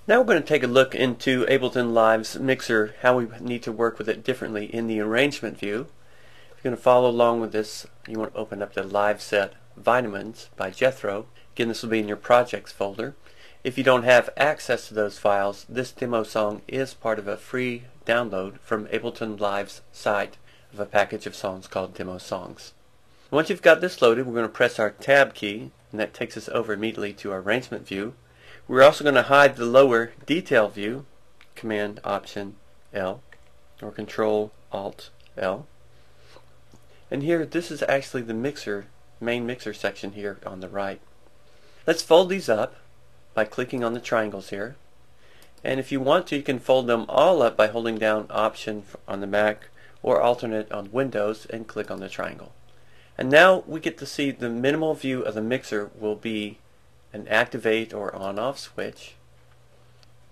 Now we're going to take a look into Ableton Live's mixer, how we need to work with it differently in the arrangement view. If you're going to follow along with this, you want to open up the Live Set Vitamins by Jethro. Again, this will be in your projects folder. If you don't have access to those files, this demo song is part of a free download from Ableton Live's site of a package of songs called Demo Songs. Once you've got this loaded, we're going to press our Tab key, and that takes us over immediately to our arrangement view. We're also going to hide the lower detail view, Command Option L or Control Alt L. And here, this is actually the main mixer section here on the right. Let's fold these up by clicking on the triangles here. And if you want to, you can fold them all up by holding down Option on the Mac or Alternate on Windows and click on the triangle. And now we get to see the minimal view of the mixer will be an activate or on-off switch,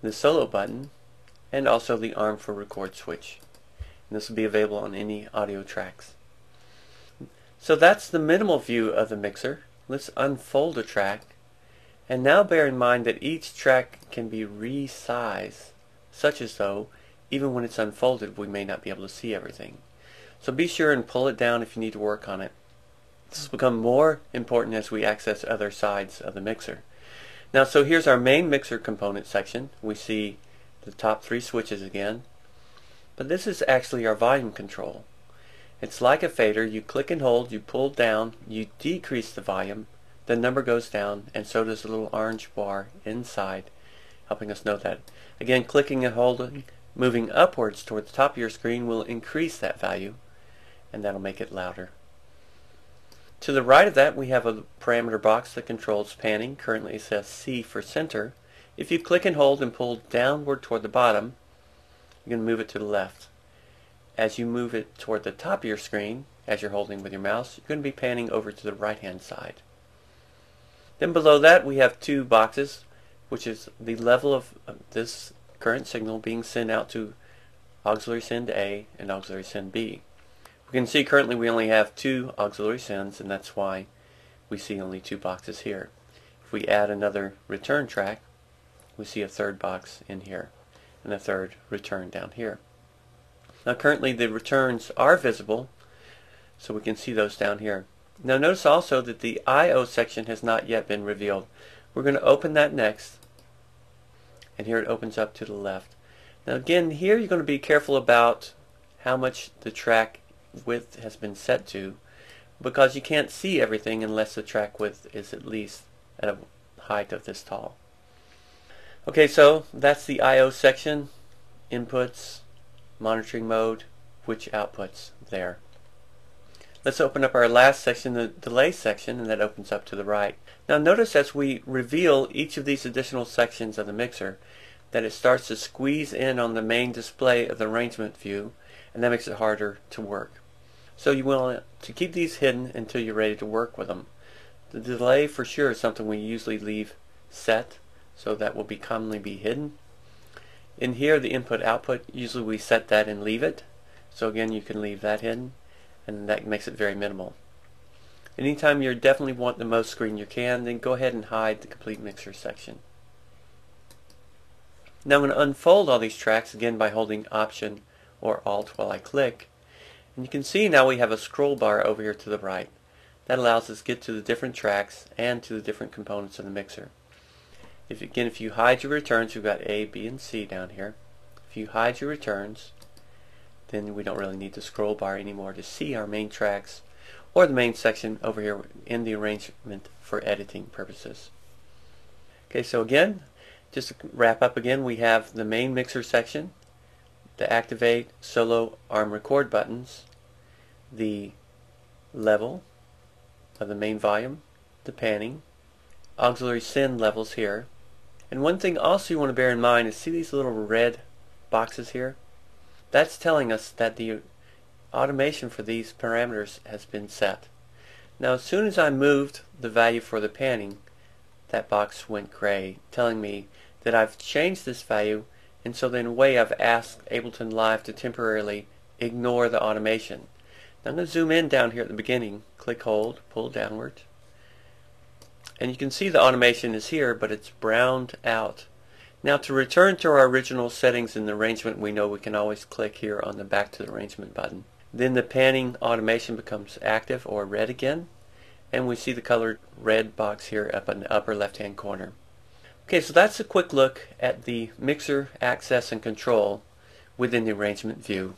the solo button, and also the arm for record switch. And this will be available on any audio tracks. So that's the minimal view of the mixer. Let's unfold a track. And now bear in mind that each track can be resized, such as though even when it's unfolded we may not be able to see everything. So be sure and pull it down if you need to work on it. This will become more important as we access other sides of the mixer. Now, so here's our main mixer component section. We see the top three switches again. But this is actually our volume control. It's like a fader. You click and hold, you pull down, you decrease the volume, the number goes down, and so does the little orange bar inside, helping us know that. Again, clicking and holding, moving upwards toward the top of your screen will increase that value, and that'll make it louder. To the right of that, we have a parameter box that controls panning. Currently it says C for center. If you click and hold and pull downward toward the bottom, you're going to move it to the left. As you move it toward the top of your screen, as you're holding with your mouse, you're going to be panning over to the right-hand side. Then below that, we have two boxes, which is the level of this current signal being sent out to auxiliary send A and auxiliary send B. We can see currently we only have two auxiliary sends, and that's why we see only two boxes here. If we add another return track, we see a third box in here and a third return down here. Now currently the returns are visible, so we can see those down here. Now notice also that the I/O section has not yet been revealed. We're going to open that next, and here it opens up to the left. Now again, here you're going to be careful about how much the track width has been set to, because you can't see everything unless the track width is at least at a height of this tall. Okay, so that's the I/O section, inputs, monitoring mode, which outputs there. Let's open up our last section, the delay section, and that opens up to the right. Now notice as we reveal each of these additional sections of the mixer that it starts to squeeze in on the main display of the arrangement view, and that makes it harder to work. So you want to keep these hidden until you're ready to work with them. The delay for sure is something we usually leave set, so that will commonly be hidden. In here, the input output, usually we set that and leave it. So again, you can leave that hidden, and that makes it very minimal. Anytime you definitely want the most screen you can, then go ahead and hide the complete mixer section. Now I'm going to unfold all these tracks again by holding Option or Alt while I click. And you can see now we have a scroll bar over here to the right. That allows us to get to the different tracks and to the different components of the mixer. If you hide your returns, we've got A, B, and C down here. If you hide your returns, then we don't really need the scroll bar anymore to see our main tracks or the main section over here in the arrangement for editing purposes. Okay, so again, just to wrap up again, we have the main mixer section, the activate, solo, arm, record buttons, the level of the main volume, the panning, auxiliary send levels here. And one thing also you want to bear in mind is, see these little red boxes here? That's telling us that the automation for these parameters has been set. Now as soon as I moved the value for the panning, that box went gray, telling me that I've changed this value, and so then in a way I've asked Ableton Live to temporarily ignore the automation. Now I'm going to zoom in down here at the beginning, click hold, pull downward, and you can see the automation is here, but it's browned out. Now to return to our original settings in the arrangement, we know we can always click here on the Back to the Arrangement button. Then the panning automation becomes active or red again, and we see the colored red box here up in the upper left hand corner. Okay, so that's a quick look at the mixer access and control within the arrangement view.